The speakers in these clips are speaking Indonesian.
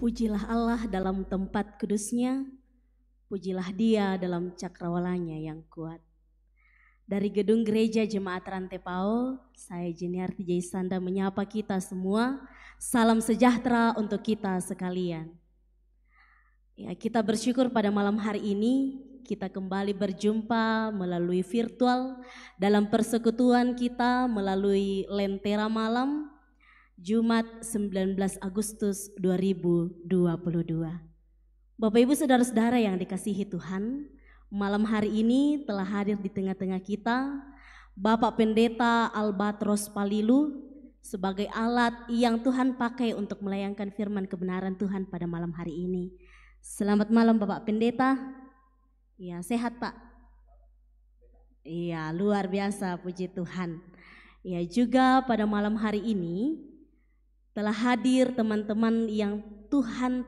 Pujilah Allah dalam tempat kudusnya, pujilah Dia dalam cakrawalanya yang kuat. Dari gedung gereja Jemaat Rantepao, saya Jeniarti Jaisanda menyapa kita semua. Salam sejahtera untuk kita sekalian. Ya, kita bersyukur pada malam hari ini kita kembali berjumpa melalui virtual dalam persekutuan kita melalui Lentera Malam Jumat 19 Agustus 2022. Bapak Ibu Saudara-saudara yang dikasihi Tuhan, malam hari ini telah hadir di tengah-tengah kita Bapak Pendeta Albatros Palilu sebagai alat yang Tuhan pakai untuk melayangkan firman kebenaran Tuhan pada malam hari ini. Selamat malam Bapak Pendeta. Ya, sehat Pak? Iya, luar biasa, puji Tuhan. Ya, juga pada malam hari ini telah hadir teman-teman yang Tuhan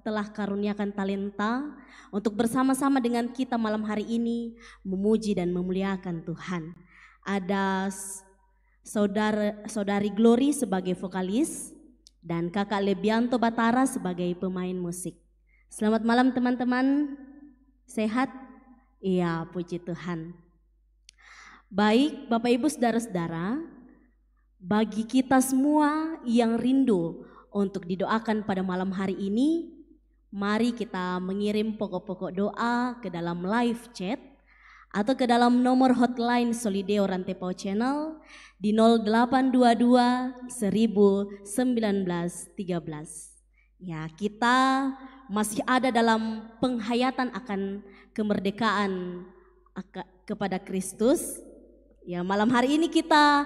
telah karuniakan talenta untuk bersama-sama dengan kita malam hari ini memuji dan memuliakan Tuhan. Ada saudari Glory sebagai vokalis dan kakak Lebianto Batara sebagai pemain musik. Selamat malam teman-teman, sehat? Iya, puji Tuhan. Baik Bapak Ibu Saudara-saudara, bagi kita semua yang rindu untuk didoakan pada malam hari ini, mari kita mengirim pokok-pokok doa ke dalam live chat atau ke dalam nomor hotline Solideo Rantepao Channel di 0822 1913. Ya, kita masih ada dalam penghayatan akan kemerdekaan kepada Kristus. Ya, malam hari ini kita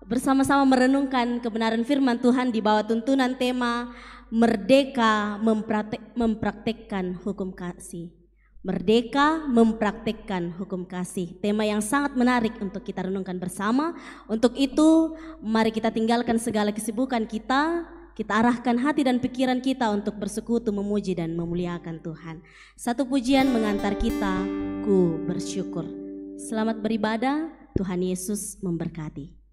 bersama-sama merenungkan kebenaran firman Tuhan di bawah tuntunan tema Merdeka mempraktekkan hukum kasih. Merdeka mempraktekkan hukum kasih. Tema yang sangat menarik untuk kita renungkan bersama. Untuk itu, mari kita tinggalkan segala kesibukan kita arahkan hati dan pikiran kita untuk bersekutu, memuji dan memuliakan Tuhan. Satu pujian mengantar kita, ku bersyukur. Selamat beribadah, Tuhan Yesus memberkati.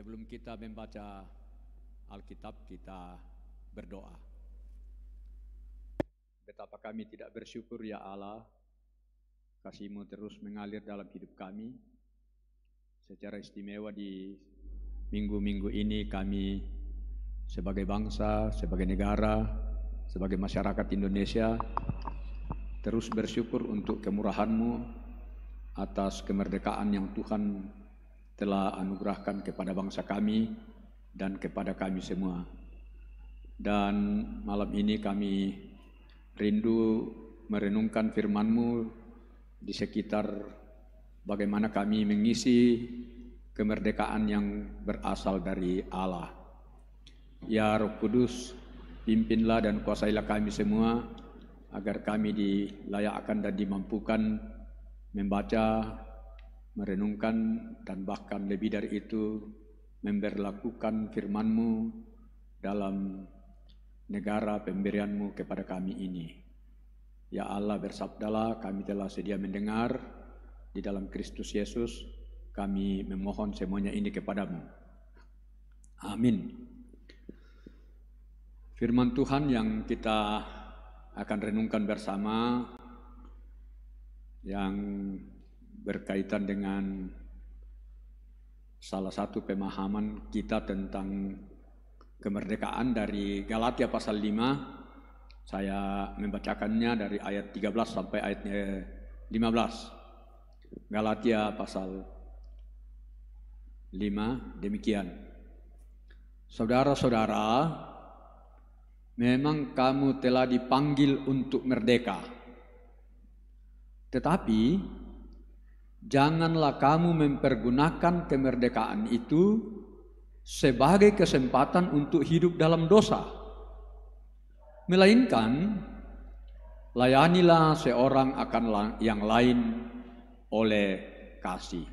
Sebelum kita membaca Alkitab, kita berdoa. Betapa kami tidak bersyukur ya Allah, kasih-Mu terus mengalir dalam hidup kami. Secara istimewa di minggu-minggu ini kami sebagai bangsa, sebagai negara, sebagai masyarakat Indonesia terus bersyukur untuk kemurahan-Mu atas kemerdekaan yang Tuhan telah anugerahkan kepada bangsa kami dan kepada kami semua. Dan malam ini kami rindu merenungkan firman-Mu di sekitar bagaimana kami mengisi kemerdekaan yang berasal dari Allah. Ya Roh Kudus, pimpinlah dan kuasailah kami semua agar kami dilayakkan dan dimampukan membaca, merenungkan, dan bahkan lebih dari itu memberlakukan firman-Mu dalam negara pemberian-Mu kepada kami ini. Ya Allah, bersabdalah, kami telah sedia mendengar di dalam Kristus Yesus. Kami memohon semuanya ini kepadamu. Amin. Firman Tuhan yang kita akan renungkan bersama yang berkaitan dengan salah satu pemahaman kita tentang kemerdekaan dari Galatia pasal 5. Saya membacakannya dari ayat 13 sampai ayat 15. Galatia pasal 5 demikian. Saudara-saudara, memang kamu telah dipanggil untuk merdeka. Tetapi janganlah kamu mempergunakan kemerdekaan itu sebagai kesempatan untuk hidup dalam dosa. Melainkan layanilah seorang akan yang lain oleh kasih.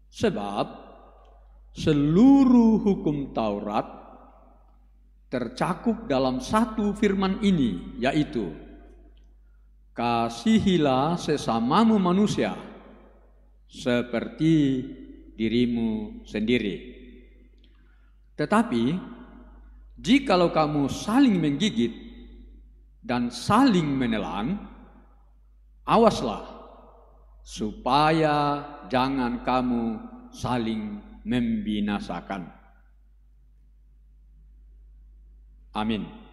Sebab seluruh hukum Taurat tercakup dalam satu firman ini, yaitu kasihilah sesamamu manusia seperti dirimu sendiri. Tetapi jikalau kamu saling menggigit dan saling menelan, awaslah supaya jangan kamu saling membinasakan. Amin.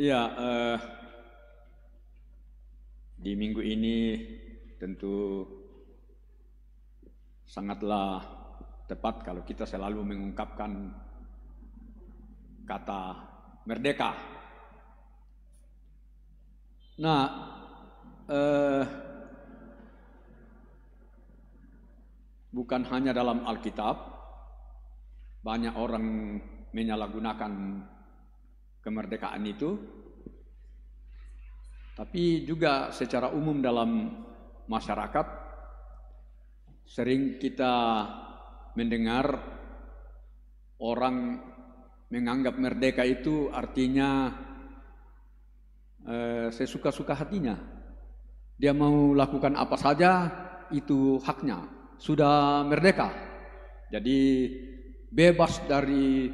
Ya, di minggu ini tentu sangatlah tepat kalau kita selalu mengungkapkan kata merdeka. Nah, bukan hanya dalam Alkitab, banyak orang menyalahgunakan kemerdekaan itu, tapi juga secara umum dalam masyarakat sering kita mendengar orang menganggap merdeka itu artinya sesuka-suka hatinya. Dia mau lakukan apa saja itu haknya, sudah merdeka. Jadi bebas dari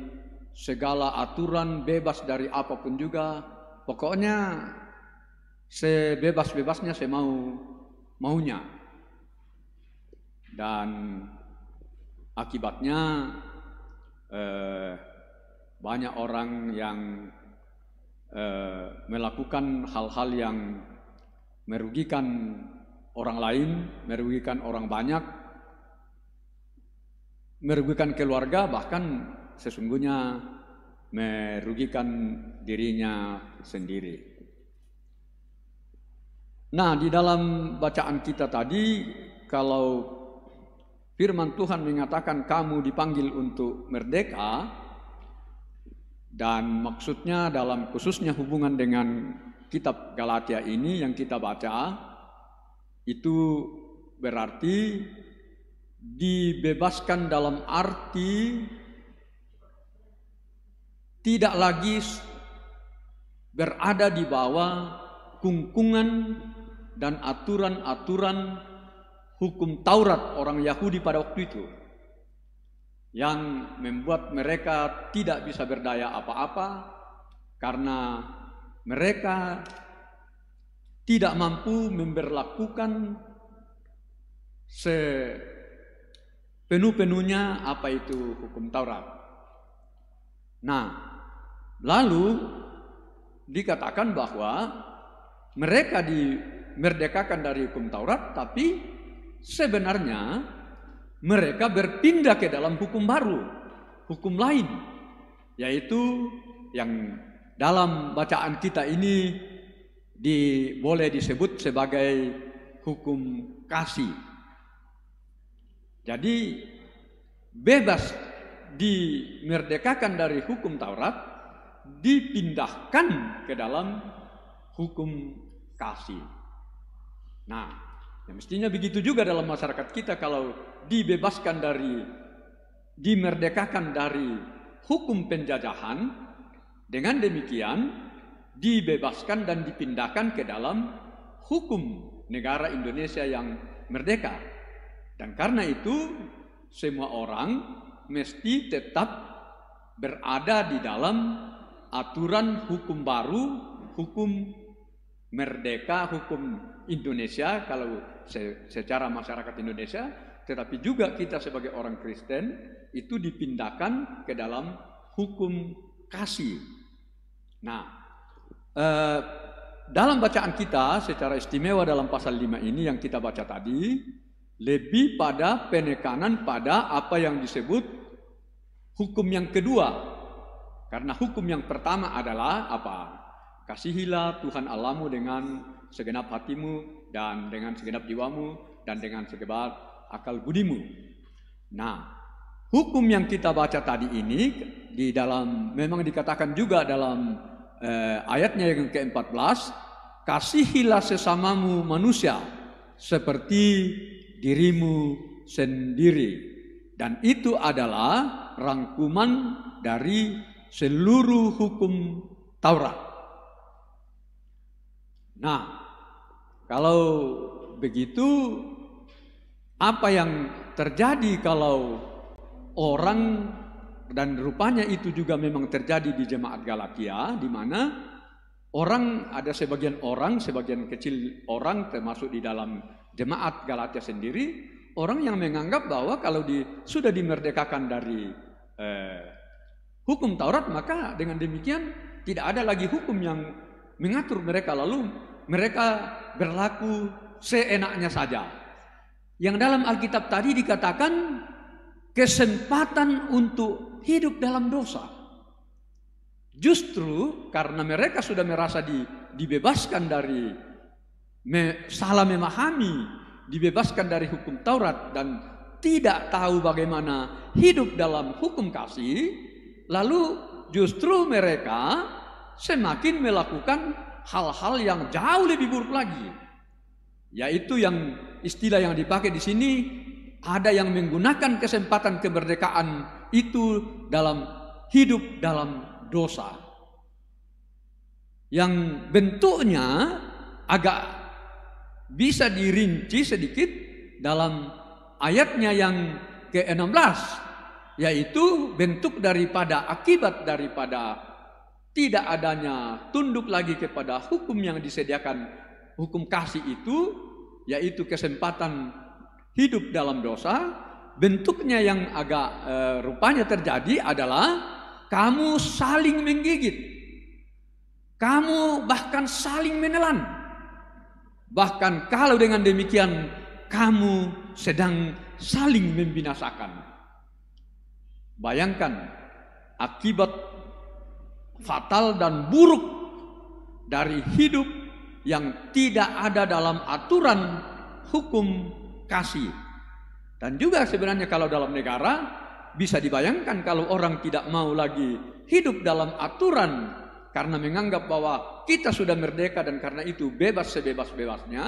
segala aturan, bebas dari apapun juga. Pokoknya sebebas-bebasnya maunya. Dan akibatnya banyak orang yang melakukan hal-hal yang merugikan orang lain, merugikan orang banyak, merugikan keluarga, bahkan sesungguhnya merugikan dirinya sendiri. Nah, di dalam bacaan kita tadi, kalau firman Tuhan mengatakan kamu dipanggil untuk merdeka, dan maksudnya dalam khususnya hubungan dengan kitab Galatia ini yang kita baca, itu berarti dibebaskan dalam arti tidak lagi berada di bawah kungkungan dan aturan-aturan hukum Taurat orang Yahudi pada waktu itu, yang membuat mereka tidak bisa berdaya apa-apa karena mereka tidak mampu memberlakukan sepenuh-penuhnya apa itu hukum Taurat. Nah, lalu dikatakan bahwa mereka dimerdekakan dari hukum Taurat, tapi sebenarnya mereka berpindah ke dalam hukum baru, hukum lain, yaitu yang dalam bacaan kita ini boleh disebut sebagai hukum kasih. Jadi bebas dimerdekakan dari hukum Taurat, dipindahkan ke dalam hukum kasih. Nah, ya mestinya begitu juga dalam masyarakat kita, kalau dimerdekakan dari hukum penjajahan, dengan demikian dibebaskan dan dipindahkan ke dalam hukum negara Indonesia yang merdeka. Dan karena itu semua orang mesti tetap berada di dalam aturan hukum baru, hukum merdeka, hukum Indonesia kalau secara masyarakat Indonesia, tetapi juga kita sebagai orang Kristen itu dipindahkan ke dalam hukum kasih. Nah, dalam bacaan kita secara istimewa dalam pasal 5 ini yang kita baca tadi, lebih pada penekanan pada apa yang disebut hukum yang kedua. Karena hukum yang pertama adalah apa? Kasihilah Tuhan Allahmu dengan segenap hatimu dan dengan segenap jiwamu dan dengan segenap akal budimu. Nah, hukum yang kita baca tadi ini di dalam memang dikatakan juga dalam ayatnya yang ke-14, kasihilah sesamamu manusia seperti dirimu sendiri. Dan itu adalah rangkuman dari seluruh hukum Taurat. Nah, kalau begitu, apa yang terjadi kalau orang, dan rupanya itu juga memang terjadi di jemaat Galatia, di mana ada sebagian kecil orang termasuk di dalam jemaat Galatia sendiri, orang yang menganggap bahwa kalau sudah dimerdekakan dari hukum Taurat, maka dengan demikian tidak ada lagi hukum yang mengatur mereka, lalu mereka berlaku seenaknya saja. Yang dalam Alkitab tadi dikatakan kesempatan untuk hidup dalam dosa. Justru karena mereka sudah merasa dibebaskan dari salah memahami, dibebaskan dari hukum Taurat dan tidak tahu bagaimana hidup dalam hukum kasih, lalu justru mereka semakin melakukan hal-hal yang jauh lebih buruk lagi. Yaitu yang istilah yang dipakai di sini, ada yang menggunakan kesempatan kemerdekaan itu dalam hidup dalam dosa. Yang bentuknya agak bisa dirinci sedikit dalam ayatnya yang ke-16, yaitu bentuk daripada akibat daripada tidak adanya tunduk lagi kepada hukum yang disediakan hukum kasih itu, yaitu kesempatan hidup dalam dosa. Bentuknya yang agak rupanya terjadi adalah kamu saling menggigit, kamu bahkan saling menelan, bahkan kalau dengan demikian kamu sedang saling membinasakan. Bayangkan akibat fatal dan buruk dari hidup yang tidak ada dalam aturan hukum kasih. Dan juga sebenarnya kalau dalam negara bisa dibayangkan kalau orang tidak mau lagi hidup dalam aturan karena menganggap bahwa kita sudah merdeka dan karena itu bebas sebebas-bebasnya,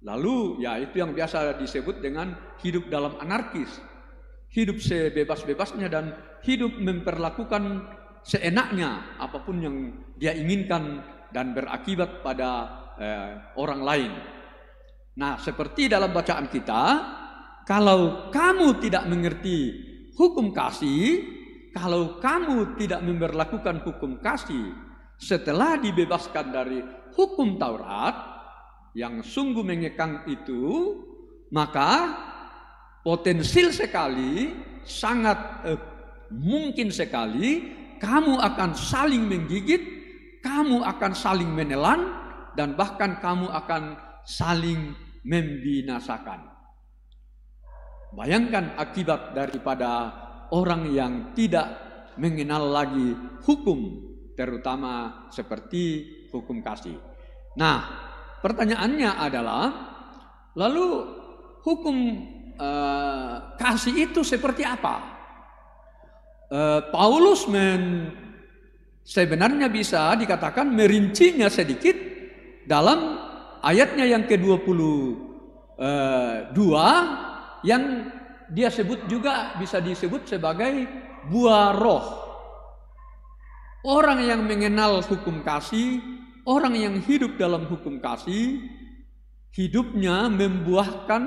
lalu ya itu yang biasa disebut dengan hidup dalam anarkis, hidup sebebas-bebasnya dan hidup memperlakukan seenaknya apapun yang dia inginkan dan berakibat pada orang lain. Nah, seperti dalam bacaan kita, kalau kamu tidak mengerti hukum kasih, kalau kamu tidak memberlakukan hukum kasih setelah dibebaskan dari hukum Taurat yang sungguh mengekang itu, maka potensial sekali, sangat mungkin sekali kamu akan saling menggigit, kamu akan saling menelan, dan bahkan kamu akan saling membinasakan. Bayangkan akibat daripada orang yang tidak mengenal lagi hukum, terutama seperti hukum kasih. Nah, pertanyaannya adalah, lalu hukum kasih itu seperti apa? Paulus sebenarnya bisa dikatakan merincinya sedikit dalam ayatnya yang ke-22 yang dia sebut juga bisa disebut sebagai buah roh. Orang yang mengenal hukum kasih, orang yang hidup dalam hukum kasih, hidupnya membuahkan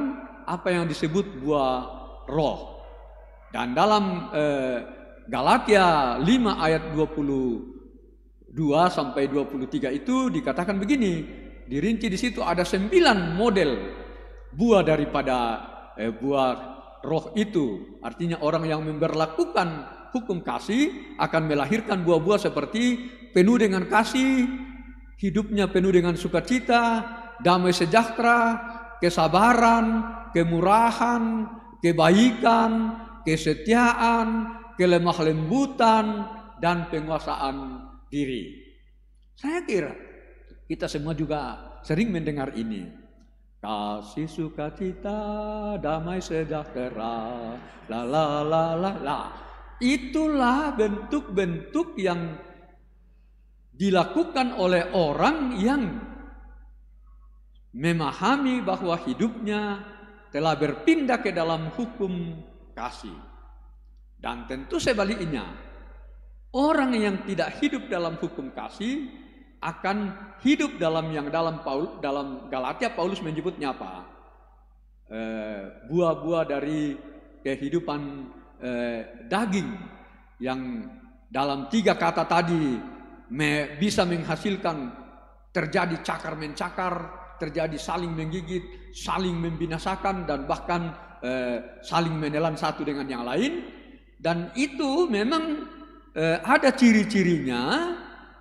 apa yang disebut buah roh. Dan dalam Galatia 5 ayat 22 sampai 23 itu dikatakan begini, dirinci di situ ada 9 model buah daripada buah roh itu. Artinya orang yang memberlakukan hukum kasih akan melahirkan buah-buah seperti penuh dengan kasih, hidupnya penuh dengan sukacita, damai sejahtera, kesabaran, kemurahan, kebaikan, kesetiaan, kelemah lembutan, dan penguasaan diri. Saya kira kita semua juga sering mendengar ini. Kasih, sukacita, damai sejahtera, la la la la la. Itulah bentuk-bentuk yang dilakukan oleh orang yang memahami bahwa hidupnya telah berpindah ke dalam hukum kasih. Dan tentu sebaliknya, orang yang tidak hidup dalam hukum kasih akan hidup dalam Galatia Paulus menyebutnya apa? Buah-buah dari kehidupan daging yang dalam 3 kata tadi bisa menghasilkan terjadi cakar-mencakar, terjadi saling menggigit, saling membinasakan, dan bahkan saling menelan satu dengan yang lain. Dan itu memang ada ciri-cirinya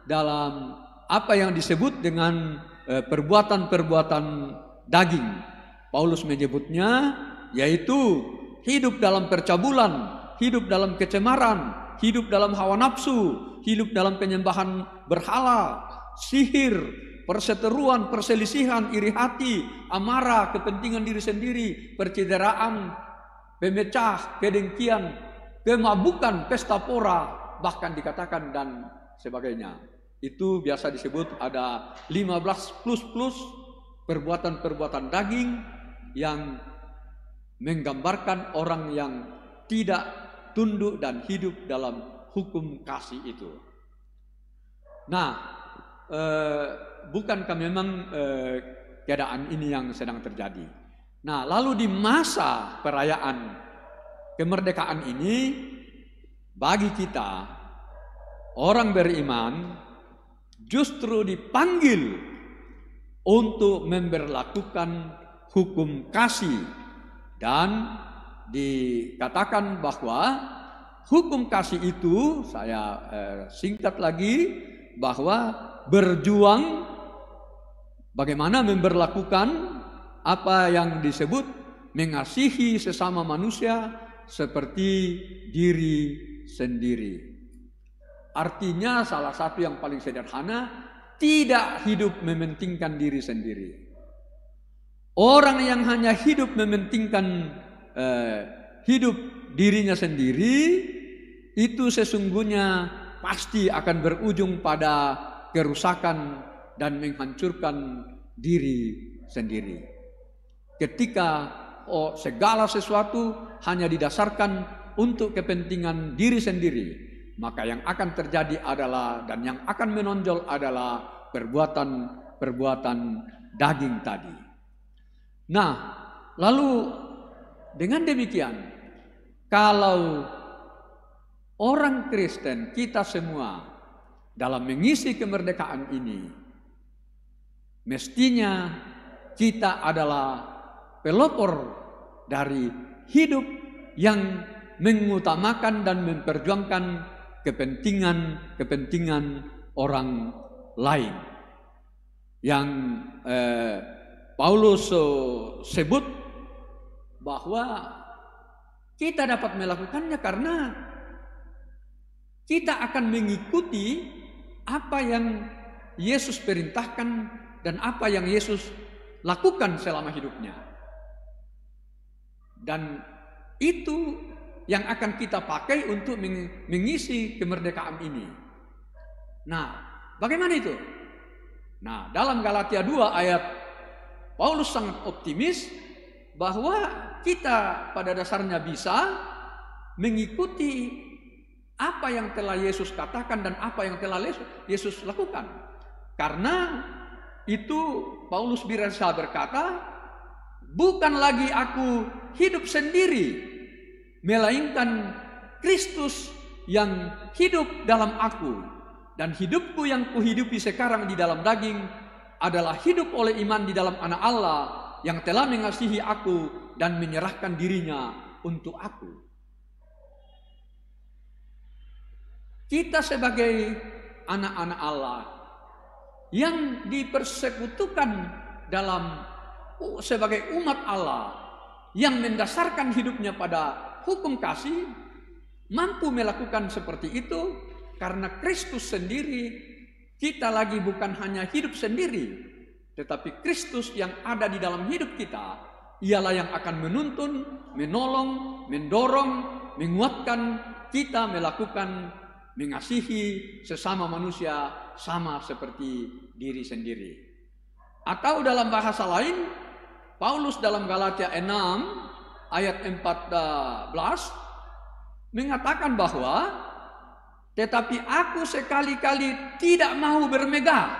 dalam apa yang disebut dengan perbuatan-perbuatan daging. Paulus menyebutnya yaitu hidup dalam percabulan, hidup dalam kecemaran, hidup dalam hawa nafsu, hidup dalam penyembahan berhala, sihir, perseteruan, perselisihan, iri hati, amarah, kepentingan diri sendiri, percideraan, pemecah, kedengkian, kemabukan, pesta pora, bahkan dikatakan dan sebagainya. Itu biasa disebut ada 15 plus perbuatan-perbuatan daging yang menggambarkan orang yang tidak tunduk dan hidup dalam hukum kasih itu. Nah, bukankah memang keadaan ini yang sedang terjadi? Nah, lalu di masa perayaan kemerdekaan ini, bagi kita orang beriman justru dipanggil untuk memberlakukan hukum kasih, dan dikatakan bahwa hukum kasih itu, saya singkat lagi, bahwa berjuang bagaimana memberlakukan apa yang disebut mengasihi sesama manusia seperti diri sendiri. Artinya salah satu yang paling sederhana, tidak hidup mementingkan diri sendiri. Orang yang hanya hidup mementingkan hidup dirinya sendiri, itu sesungguhnya pasti akan berujung pada kerusakan dan menghancurkan diri sendiri. Ketika segala sesuatu hanya didasarkan untuk kepentingan diri sendiri, maka yang akan terjadi adalah, dan yang akan menonjol adalah perbuatan perbuatan daging tadi. Nah, lalu dengan demikian, kalau orang Kristen, kita semua dalam mengisi kemerdekaan ini, mestinya kita adalah pelopor dari hidup yang mengutamakan dan memperjuangkan kepentingan orang lain. Yang Paulus sebut bahwa kita dapat melakukannya karena kita akan mengikuti apa yang Yesus perintahkan dan apa yang Yesus lakukan selama hidupnya. Dan itu yang akan kita pakai untuk mengisi kemerdekaan ini. Nah, bagaimana itu? Nah, dalam Galatia 2 ayat, Paulus sangat optimis bahwa kita pada dasarnya bisa mengikuti apa yang telah Yesus katakan dan apa yang telah Yesus lakukan. Karena itu Paulus bisa berkata, bukan lagi aku hidup sendiri, melainkan Kristus yang hidup dalam aku. Dan hidupku yang kuhidupi sekarang di dalam daging adalah hidup oleh iman di dalam Anak Allah yang telah mengasihi aku dan menyerahkan dirinya untuk aku. Kita sebagai anak-anak Allah yang dipersekutukan sebagai umat Allah yang mendasarkan hidupnya pada hukum kasih, mampu melakukan seperti itu karena Kristus sendiri. Kita lagi bukan hanya hidup sendiri, tetapi Kristus yang ada di dalam hidup kita, ialah yang akan menuntun, menolong, mendorong, menguatkan kita melakukan mengasihi sesama manusia sama seperti diri sendiri. Atau dalam bahasa lain, Paulus dalam Galatia 6 ayat 14 mengatakan bahwa tetapi aku sekali-kali tidak mau bermegah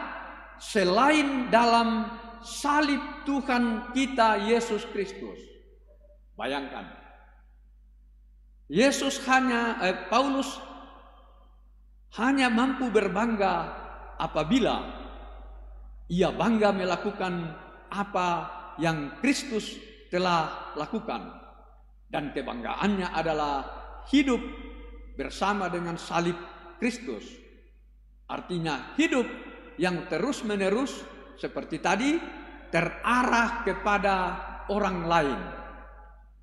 selain dalam salib Tuhan kita Yesus Kristus. Bayangkan, Paulus hanya mampu berbangga apabila ia bangga melakukan apa yang Kristus telah lakukan. Dan kebanggaannya adalah hidup bersama dengan salib Kristus. Artinya hidup yang terus-menerus seperti tadi terarah kepada orang lain,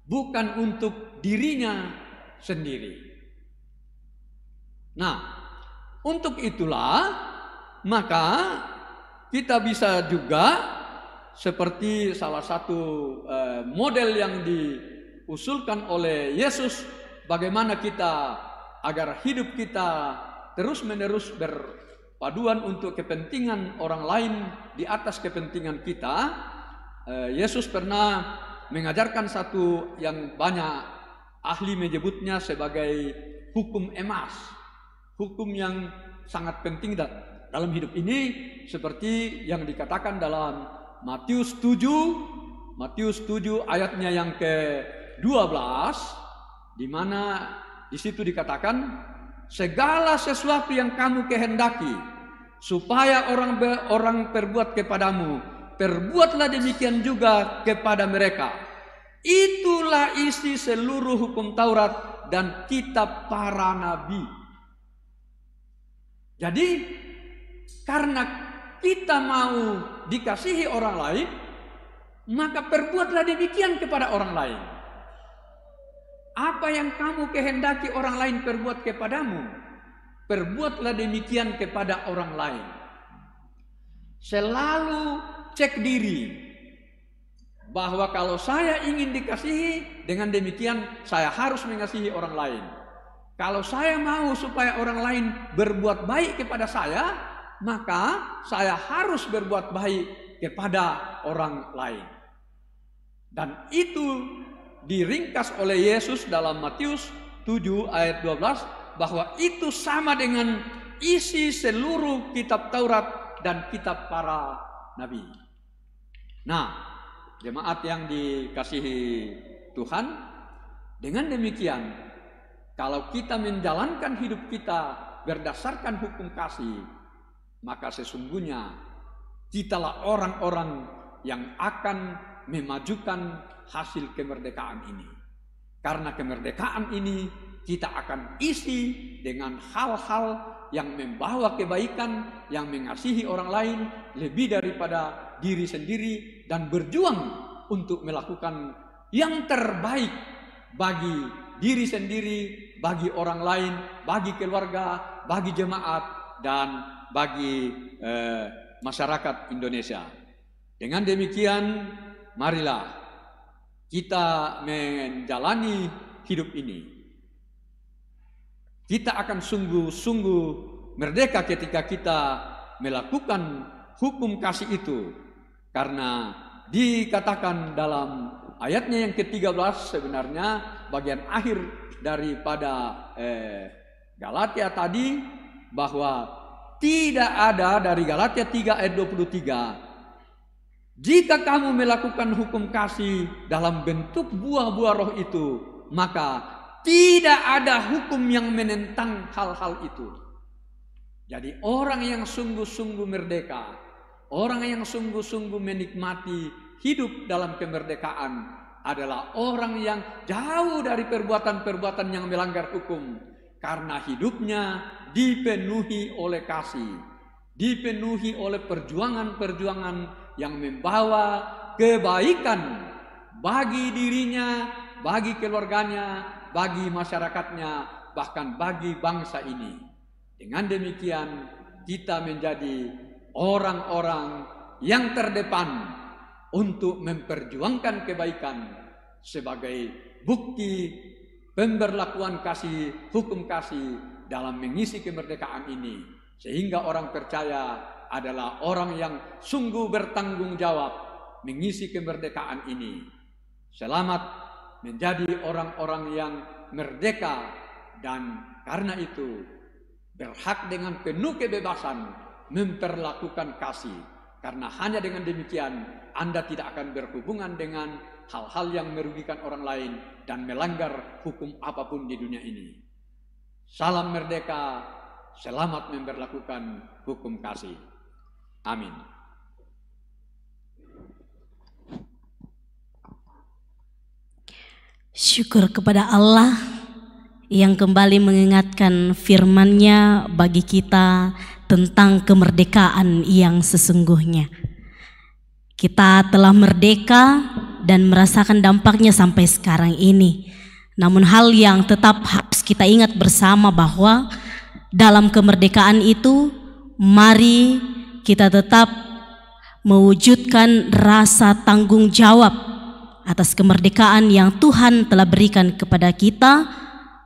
bukan untuk dirinya sendiri. Nah, untuk itulah maka kita bisa juga seperti salah satu model yang diusulkan oleh Yesus, bagaimana kita agar hidup kita terus-menerus berpaduan untuk kepentingan orang lain di atas kepentingan kita. Yesus pernah mengajarkan satu yang banyak ahli menyebutnya sebagai hukum emas. Hukum yang sangat penting dalam hidup ini, seperti yang dikatakan dalam Matius 7 ayatnya yang ke-12, di mana di situ dikatakan, segala sesuatu yang kamu kehendaki supaya orang perbuat kepadamu, perbuatlah demikian juga kepada mereka. Itulah isi seluruh hukum Taurat dan kitab para nabi. Jadi karena kita mau dikasihi orang lain, maka perbuatlah demikian kepada orang lain. Apa yang kamu kehendaki orang lain perbuat kepadamu, perbuatlah demikian kepada orang lain. Selalu cek diri bahwa kalau saya ingin dikasihi, dengan demikian saya harus mengasihi orang lain. Kalau saya mau supaya orang lain berbuat baik kepada saya, maka saya harus berbuat baik kepada orang lain. Dan itu diringkas oleh Yesus dalam Matius 7 ayat 12, bahwa itu sama dengan isi seluruh kitab Taurat dan kitab para nabi. Nah, jemaat yang dikasihi Tuhan, dengan demikian, kalau kita menjalankan hidup kita berdasarkan hukum kasih, maka sesungguhnya kitalah orang-orang yang akan memajukan hasil kemerdekaan ini. Karena kemerdekaan ini kita akan isi dengan hal-hal yang membawa kebaikan, yang mengasihi orang lain lebih daripada diri sendiri, dan berjuang untuk melakukan yang terbaik bagi diri sendiri, bagi orang lain, bagi keluarga, bagi jemaat, dan bagi masyarakat Indonesia. Dengan demikian, marilah kita menjalani hidup ini. Kita akan sungguh-sungguh merdeka ketika kita melakukan hukum kasih itu. Karena dikatakan dalam ayatnya yang ke-13 sebenarnya bagian akhir daripada Galatia tadi, bahwa tidak ada dari Galatia 3 ayat 23, jika kamu melakukan hukum kasih dalam bentuk buah-buah roh itu, maka tidak ada hukum yang menentang hal-hal itu. Jadi orang yang sungguh-sungguh merdeka, orang yang sungguh-sungguh menikmati hidup dalam kemerdekaan adalah orang yang jauh dari perbuatan-perbuatan yang melanggar hukum, karena hidupnya dipenuhi oleh kasih, dipenuhi oleh perjuangan-perjuangan yang membawa kebaikan bagi dirinya, bagi keluarganya, bagi masyarakatnya, bahkan bagi bangsa ini. Dengan demikian kita menjadi orang-orang yang terdepan untuk memperjuangkan kebaikan sebagai bukti pemberlakuan kasih, hukum kasih dalam mengisi kemerdekaan ini, sehingga orang percaya adalah orang yang sungguh bertanggung jawab mengisi kemerdekaan ini. Selamat menjadi orang-orang yang merdeka, dan karena itu berhak dengan penuh kebebasan memperlakukan kasih. Karena hanya dengan demikian Anda tidak akan berhubungan dengan hal-hal yang merugikan orang lain dan melanggar hukum apapun di dunia ini. Salam merdeka, selamat memperlakukan hukum kasih. Amin. Syukur kepada Allah yang kembali mengingatkan firman-Nya bagi kita tentang kemerdekaan yang sesungguhnya. Kita telah merdeka dan merasakan dampaknya sampai sekarang ini. Namun hal yang tetap harus kita ingat bersama bahwa dalam kemerdekaan itu, mari kita tetap mewujudkan rasa tanggung jawab atas kemerdekaan yang Tuhan telah berikan kepada kita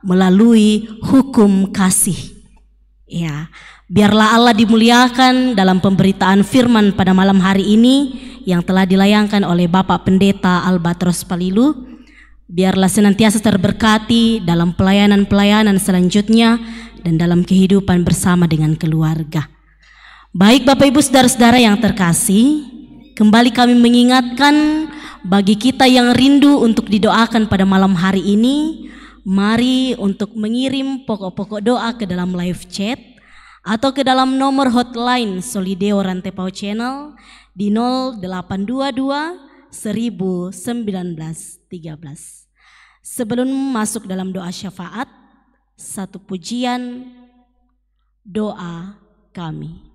melalui hukum kasih. Ya, biarlah Allah dimuliakan dalam pemberitaan firman pada malam hari ini yang telah dilayangkan oleh Bapak Pendeta Albatros Palilu. Biarlah senantiasa terberkati dalam pelayanan-pelayanan selanjutnya dan dalam kehidupan bersama dengan keluarga. Baik Bapak Ibu saudara-saudara yang terkasih, kembali kami mengingatkan bagi kita yang rindu untuk didoakan pada malam hari ini, mari untuk mengirim pokok-pokok doa ke dalam live chat atau ke dalam nomor hotline Solideo Rantepao Channel di 0822 1913. Sebelum masuk dalam doa syafaat, satu pujian doa kami.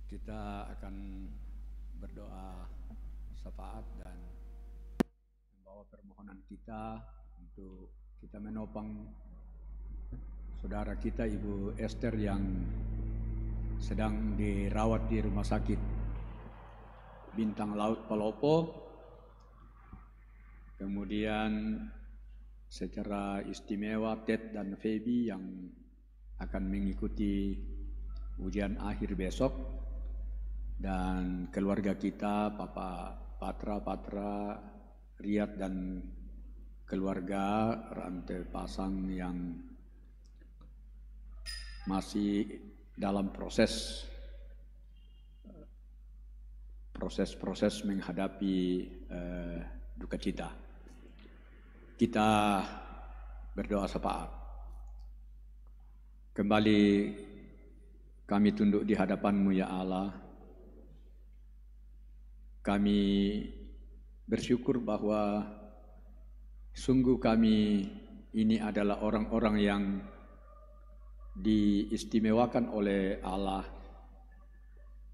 Kita akan berdoa syafaat dan membawa permohonan kita untuk kita menopang saudara kita Ibu Esther yang sedang dirawat di rumah sakit Bintang Laut Palopo. Kemudian secara istimewa Ted dan Feby yang akan mengikuti ujian akhir besok, dan keluarga kita, Papa Patra, Riyad dan keluarga rantai pasang yang masih dalam proses menghadapi duka cita. Kita berdoa syafaat. Kembali kami tunduk di hadapan-Mu ya Allah. Kami bersyukur bahwa sungguh kami ini adalah orang-orang yang diistimewakan oleh Allah,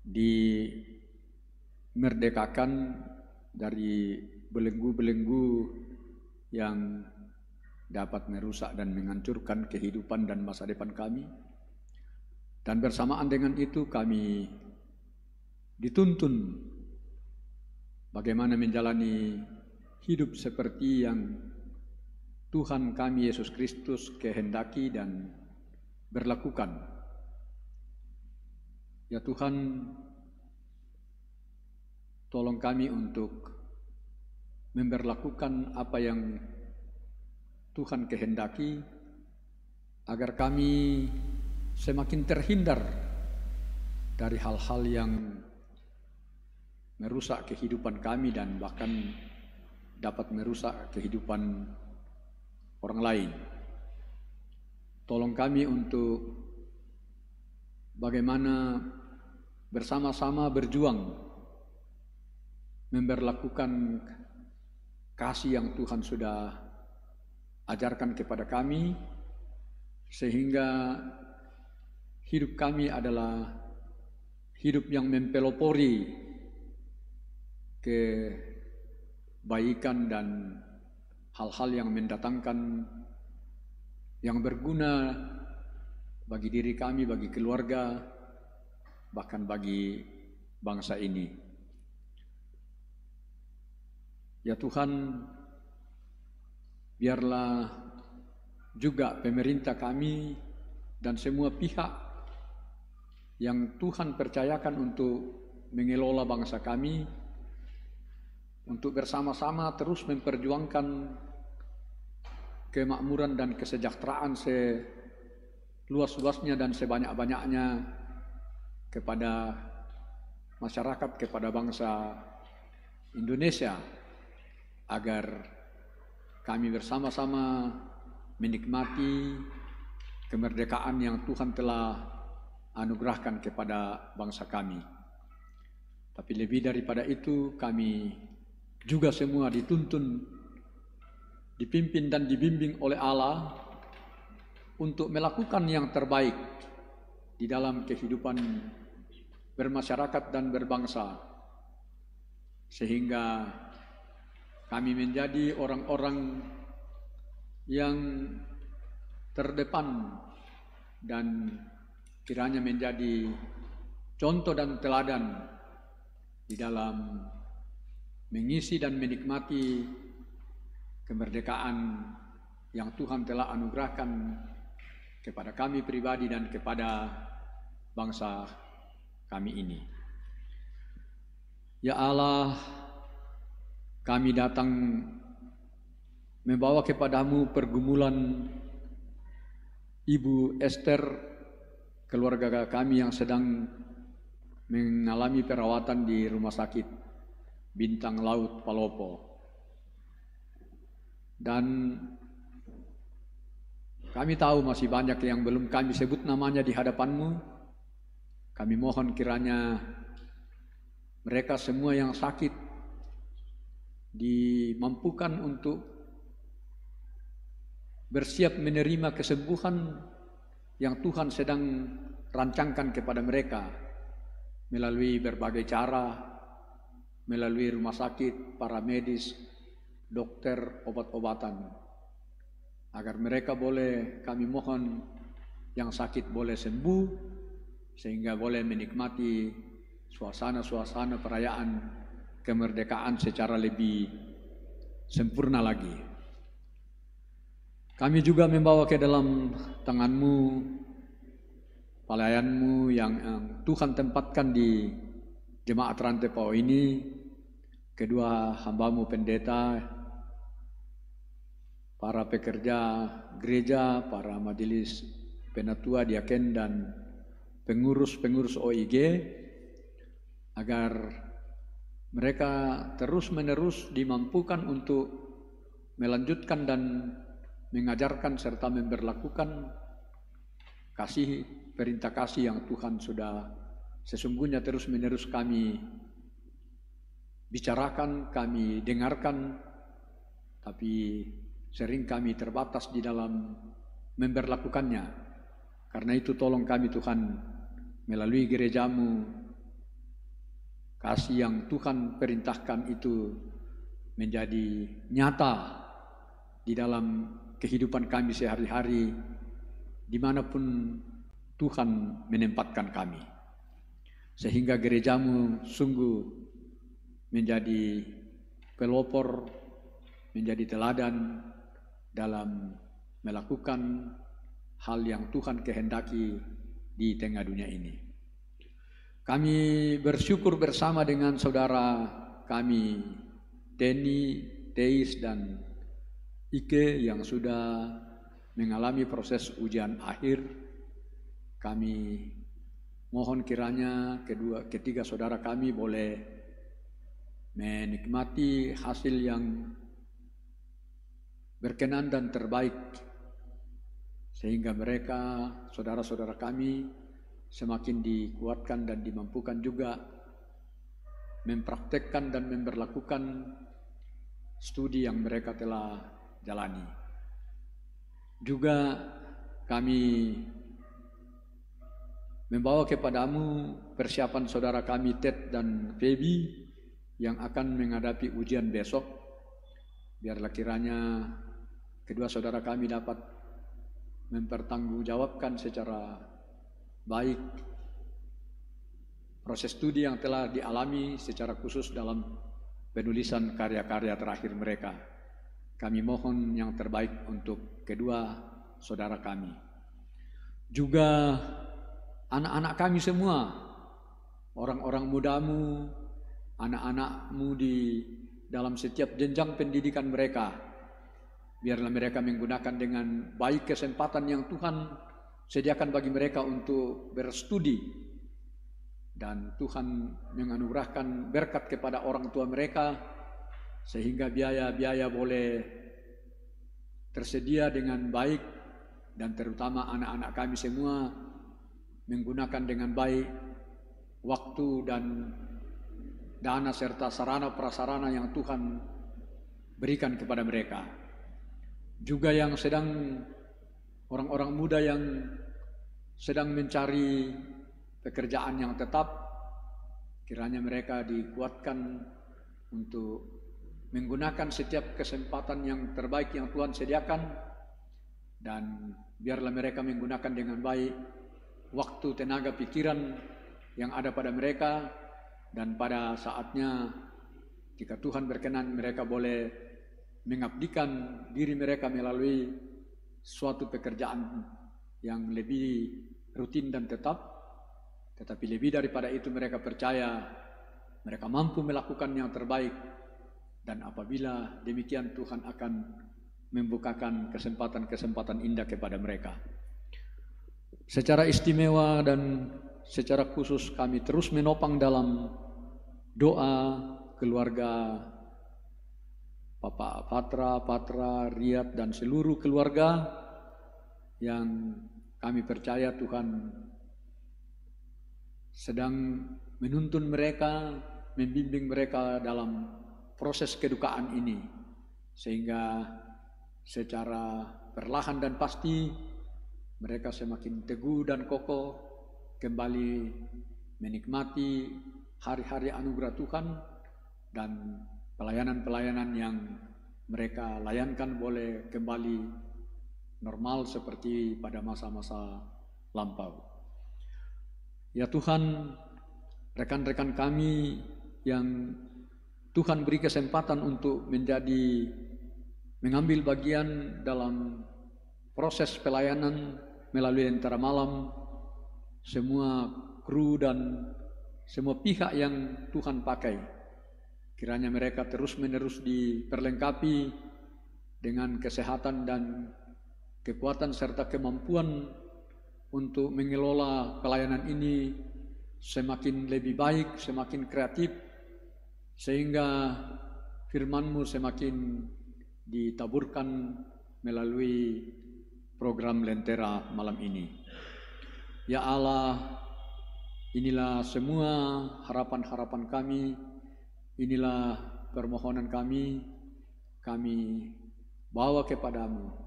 dimerdekakan dari belenggu-belenggu yang dapat merusak dan menghancurkan kehidupan dan masa depan kami. Dan bersamaan dengan itu kami dituntun bagaimana menjalani hidup seperti yang Tuhan kami Yesus Kristus kehendaki dan berlakukan. Ya Tuhan, tolong kami untuk memberlakukan apa yang Tuhan kehendaki, agar kami semakin terhindar dari hal-hal yang merusak kehidupan kami dan bahkan dapat merusak kehidupan orang lain. Tolong kami untuk bagaimana bersama-sama berjuang memberlakukan kasih yang Tuhan sudah ajarkan kepada kami, sehingga hidup kami adalah hidup yang mempelopori kebaikan dan hal-hal yang mendatangkan, yang berguna bagi diri kami, bagi keluarga, bahkan bagi bangsa ini. Ya Tuhan, biarlah juga pemerintah kami dan semua pihak yang Tuhan percayakan untuk mengelola bangsa kami, untuk bersama-sama terus memperjuangkan kemakmuran dan kesejahteraan seluas-luasnya dan sebanyak-banyaknya kepada masyarakat, kepada bangsa Indonesia, agar kami bersama-sama menikmati kemerdekaan yang Tuhan telah anugerahkan kepada bangsa kami. Tapi lebih daripada itu, kami juga semua dituntun, dipimpin dan dibimbing oleh Allah untuk melakukan yang terbaik di dalam kehidupan bermasyarakat dan berbangsa, sehingga kami menjadi orang-orang yang terdepan dan kiranya menjadi contoh dan teladan di dalam mengisi dan menikmati kemerdekaan yang Tuhan telah anugerahkan kepada kami pribadi dan kepada bangsa kami ini. Ya Allah, kami datang membawa kepadamu pergumulan Ibu Esther, keluarga kami yang sedang mengalami perawatan di Rumah Sakit Bintang Laut Palopo. Dan kami tahu masih banyak yang belum kami sebut namanya di hadapan-Mu. Kami mohon kiranya mereka semua yang sakit dimampukan untuk bersiap menerima kesembuhan yang Tuhan sedang rancangkan kepada mereka melalui berbagai cara, melalui rumah sakit, para medis, dokter, obat-obatan, agar mereka boleh, kami mohon, yang sakit boleh sembuh, sehingga boleh menikmati suasana-suasana perayaan kemerdekaan secara lebih sempurna lagi. Kami juga membawa ke dalam tangan-Mu pelayan-Mu yang Tuhan tempatkan di Jemaat Rantepao ini, kedua hamba-Mu pendeta, para pekerja gereja, para majelis penatua, diaken, dan pengurus-pengurus OIG, agar mereka terus-menerus dimampukan untuk melanjutkan dan mengajarkan serta memberlakukan kasih, perintah kasih yang Tuhan sudah sesungguhnya terus-menerus kami bicarakan, kami dengarkan, tapi sering kami terbatas di dalam memberlakukannya. Karena itu tolong kami Tuhan, melalui gereja-Mu, kasih yang Tuhan perintahkan itu menjadi nyata di dalam kehidupan kami sehari-hari, dimanapun Tuhan menempatkan kami. Sehingga gerejamu sungguh menjadi pelopor, menjadi teladan dalam melakukan hal yang Tuhan kehendaki di tengah dunia ini. Kami bersyukur bersama dengan saudara kami Denny, Deis, dan Ike yang sudah mengalami proses ujian akhir. Kami mohon kiranya ketiga saudara kami boleh menikmati hasil yang berkenan dan terbaik, sehingga mereka, saudara-saudara kami, semakin dikuatkan dan dimampukan juga mempraktekkan dan memberlakukan studi yang mereka telah jalani. Juga kami membawa kepadamu persiapan saudara kami Ted dan Feby yang akan menghadapi ujian besok. Biarlah kiranya kedua saudara kami dapat mempertanggungjawabkan secara baik proses studi yang telah dialami secara khusus dalam penulisan karya-karya terakhir mereka. Kami mohon yang terbaik untuk kedua saudara kami. Juga anak-anak kami semua, orang-orang mudamu, anak-anakmu di dalam setiap jenjang pendidikan mereka, biarlah mereka menggunakan dengan baik kesempatan yang Tuhan sediakan bagi mereka untuk berstudi, dan Tuhan menganugerahkan berkat kepada orang tua mereka sehingga biaya-biaya boleh tersedia dengan baik, dan terutama anak-anak kami semua menggunakan dengan baik waktu dan dana serta sarana prasarana yang Tuhan berikan kepada mereka. Juga yang sedang orang-orang muda yang sedang mencari pekerjaan yang tetap, kiranya mereka dikuatkan untuk menggunakan setiap kesempatan yang terbaik yang Tuhan sediakan, dan biarlah mereka menggunakan dengan baik waktu, tenaga, pikiran yang ada pada mereka, dan pada saatnya jika Tuhan berkenan mereka boleh mengabdikan diri mereka melalui suatu pekerjaan yang lebih rutin dan tetap. Tetapi lebih daripada itu mereka percaya mereka mampu melakukan yang terbaik, dan apabila demikian Tuhan akan membukakan kesempatan-kesempatan indah kepada mereka. Secara istimewa dan secara khusus kami terus menopang dalam doa keluarga Bapak Patra, Riyad, dan seluruh keluarga yang kami percaya Tuhan sedang menuntun mereka, membimbing mereka dalam proses kedukaan ini, sehingga secara perlahan dan pasti mereka semakin teguh dan kokoh kembali menikmati hari-hari anugerah Tuhan, dan pelayanan-pelayanan yang mereka layankan boleh kembali normal seperti pada masa-masa lampau. Ya Tuhan, rekan-rekan kami yang Tuhan beri kesempatan untuk mengambil bagian dalam proses pelayanan melalui Lentera Malam, semua kru dan semua pihak yang Tuhan pakai, kiranya mereka terus-menerus diperlengkapi dengan kesehatan dan kekuatan serta kemampuan untuk mengelola pelayanan ini semakin lebih baik, semakin kreatif, sehingga firman-Mu semakin ditaburkan melalui program Lentera malam ini. Ya Allah, inilah semua harapan-harapan kami, inilah permohonan kami bawa kepadamu.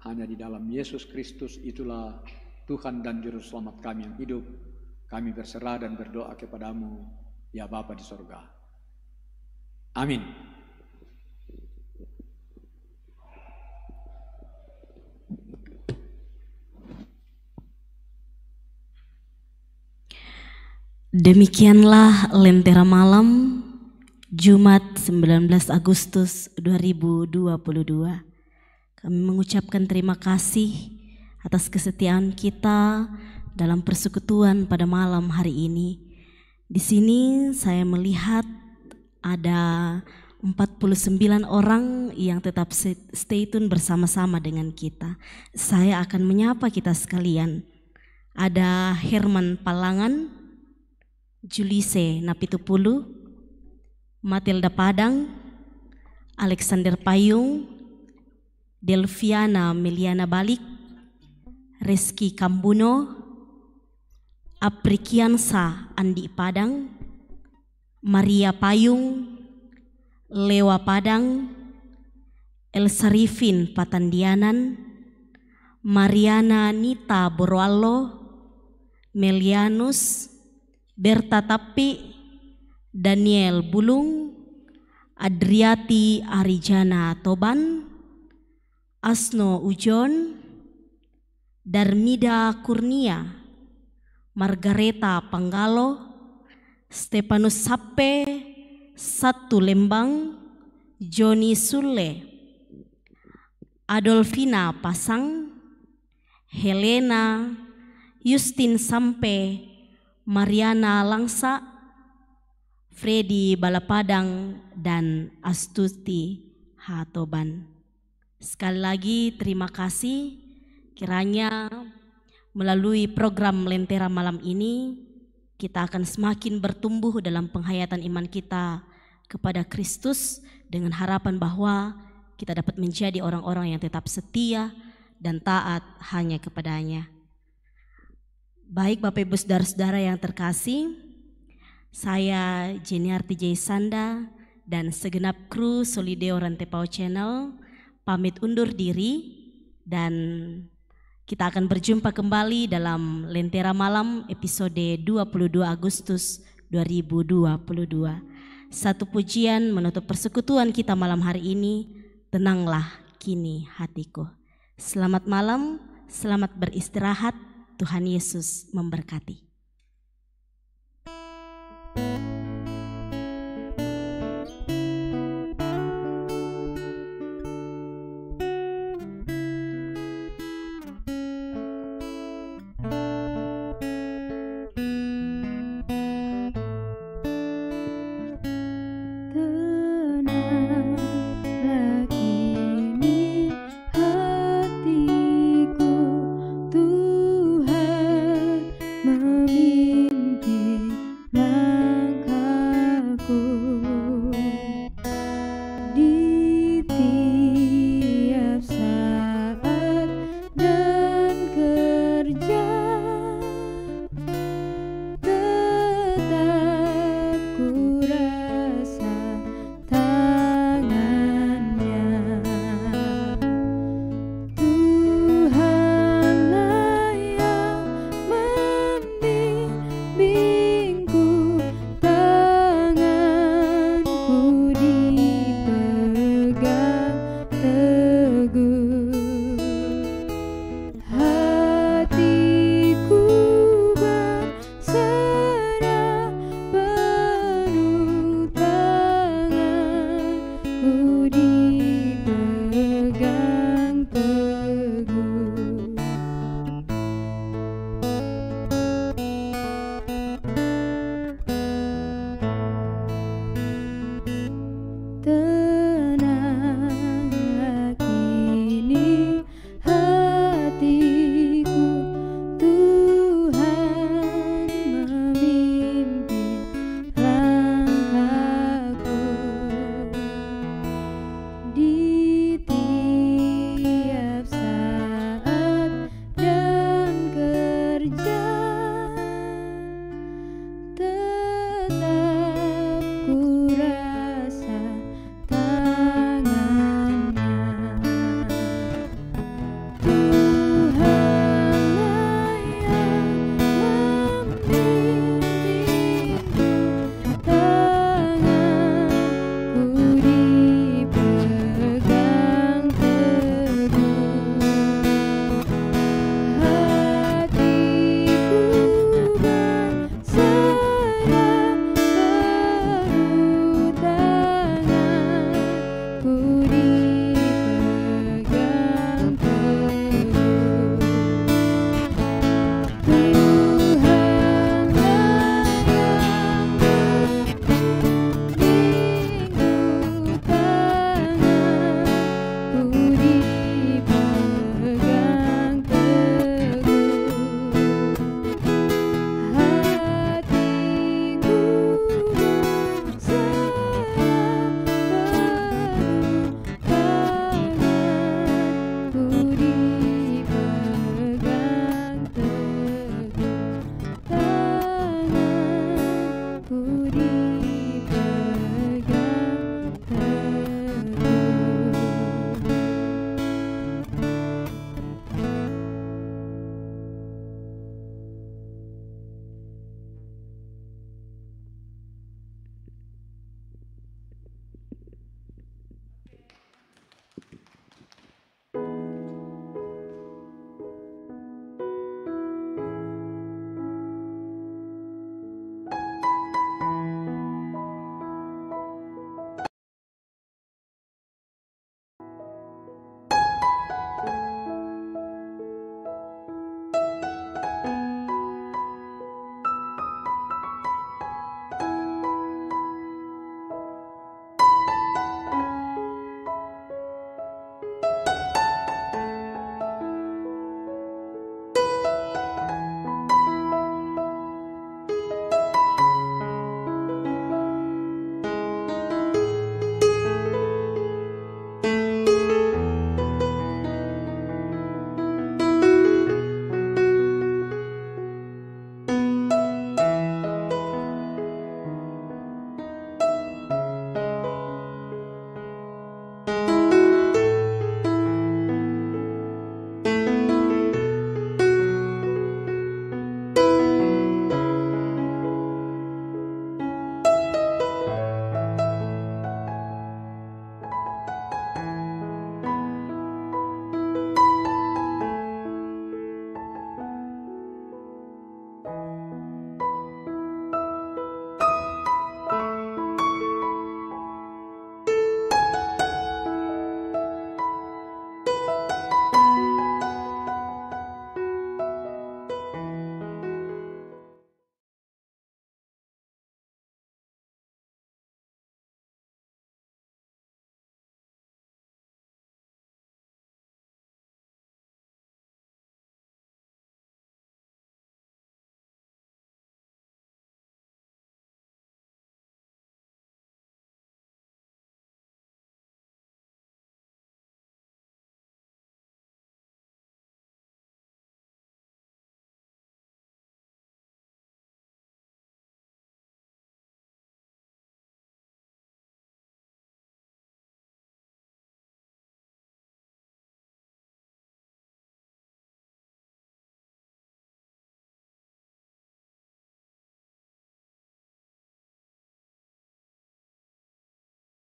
Hanya di dalam Yesus Kristus itulah Tuhan dan Juru Selamat kami yang hidup. Kami berserah dan berdoa kepadamu, ya Bapa di sorga. Amin. Demikianlah Lentera Malam Jumat 19 Agustus 2022. Kami mengucapkan terima kasih atas kesetiaan kita dalam persekutuan pada malam hari ini. Di sini saya melihat ada 49 orang yang tetap stay tune bersama-sama dengan kita. Saya akan menyapa kita sekalian. Ada Herman Palangan, Julise Napitupulu, Matilda Padang, Alexander Payung, Delviana Meliana Balik, Reski Kambuno, Aprikiansa Andi Padang, Maria Payung, Lewa Padang, Elsarifin Patandianan, Mariana Nita Borwallo, Melianus, Berta Tapi, Daniel Bulung, Adriati Arijana Toban, Asno Ujon, Darmida Kurnia, Margareta Panggalo, Stepanus Sappe, Satu Lembang, Joni Sule, Adolfina Pasang, Helena, Justin Sampe, Mariana Langsa, Freddy Balapadang, dan Astuti Hatoban. Sekali lagi terima kasih, kiranya melalui program Lentera Malam ini kita akan semakin bertumbuh dalam penghayatan iman kita kepada Kristus dengan harapan bahwa kita dapat menjadi orang-orang yang tetap setia dan taat hanya kepadanya. Baik Bapak Ibu Saudara-saudara yang terkasih, saya Jeniarti Jaisanda dan segenap kru Solideo Rantepao Channel pamit undur diri dan kita akan berjumpa kembali dalam Lentera Malam episode 22 Agustus 2022. Satu pujian menutup persekutuan kita malam hari ini, tenanglah kini hatiku. Selamat malam, selamat beristirahat. Tuhan Yesus memberkati. Memilih